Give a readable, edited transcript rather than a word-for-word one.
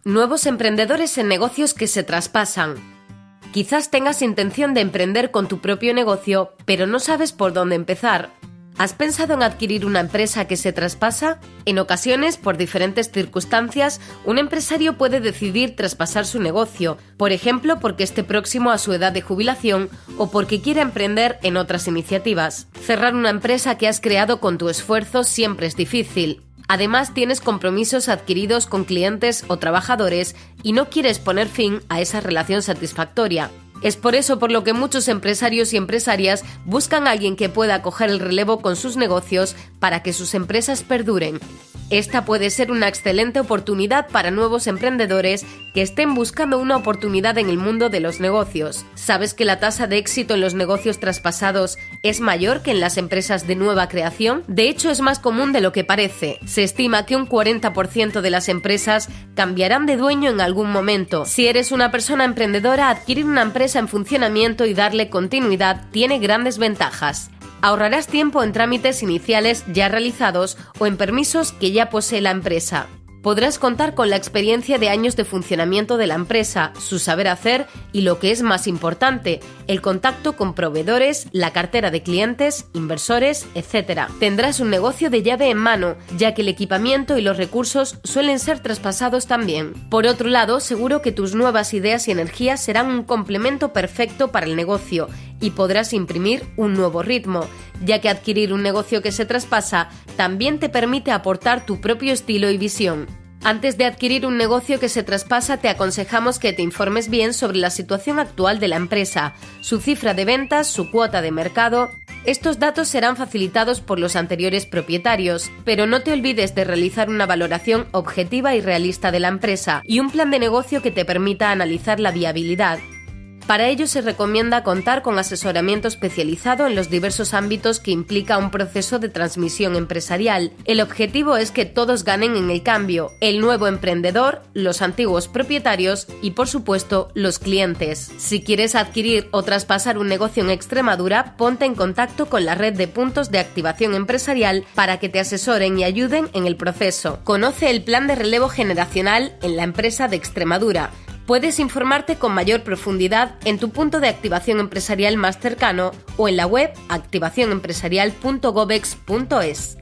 Nuevos emprendedores en negocios que se traspasan. Quizás tengas intención de emprender con tu propio negocio, pero no sabes por dónde empezar. ¿Has pensado en adquirir una empresa que se traspasa? En ocasiones, por diferentes circunstancias, un empresario puede decidir traspasar su negocio, por ejemplo, porque esté próximo a su edad de jubilación o porque quiera emprender en otras iniciativas. Cerrar una empresa que has creado con tu esfuerzo siempre es difícil. Además, tienes compromisos adquiridos con clientes o trabajadores y no quieres poner fin a esa relación satisfactoria. Es por eso por lo que muchos empresarios y empresarias buscan a alguien que pueda coger el relevo con sus negocios para que sus empresas perduren. Esta puede ser una excelente oportunidad para nuevos emprendedores que estén buscando una oportunidad en el mundo de los negocios. ¿Sabes que la tasa de éxito en los negocios traspasados es mayor que en las empresas de nueva creación? De hecho, es más común de lo que parece. Se estima que un 40% de las empresas cambiarán de dueño en algún momento. Si eres una persona emprendedora, adquirir una empresa en funcionamiento y darle continuidad tiene grandes ventajas. Ahorrarás tiempo en trámites iniciales ya realizados o en permisos que ya posee la empresa. Podrás contar con la experiencia de años de funcionamiento de la empresa, su saber hacer y, lo que es más importante, el contacto con proveedores, la cartera de clientes, inversores, etc. Tendrás un negocio de llave en mano, ya que el equipamiento y los recursos suelen ser traspasados también. Por otro lado, seguro que tus nuevas ideas y energías serán un complemento perfecto para el negocio y podrás imprimir un nuevo ritmo, ya que adquirir un negocio que se traspasa también te permite aportar tu propio estilo y visión. Antes de adquirir un negocio que se traspasa, te aconsejamos que te informes bien sobre la situación actual de la empresa, su cifra de ventas, su cuota de mercado. Estos datos serán facilitados por los anteriores propietarios, pero no te olvides de realizar una valoración objetiva y realista de la empresa y un plan de negocio que te permita analizar la viabilidad. Para ello se recomienda contar con asesoramiento especializado en los diversos ámbitos que implica un proceso de transmisión empresarial. El objetivo es que todos ganen en el cambio: el nuevo emprendedor, los antiguos propietarios y, por supuesto, los clientes. Si quieres adquirir o traspasar un negocio en Extremadura, ponte en contacto con la red de puntos de activación empresarial para que te asesoren y ayuden en el proceso. Conoce el plan de relevo generacional en la empresa de Extremadura. Puedes informarte con mayor profundidad en tu punto de activación empresarial más cercano o en la web activacionempresarial.gobex.es.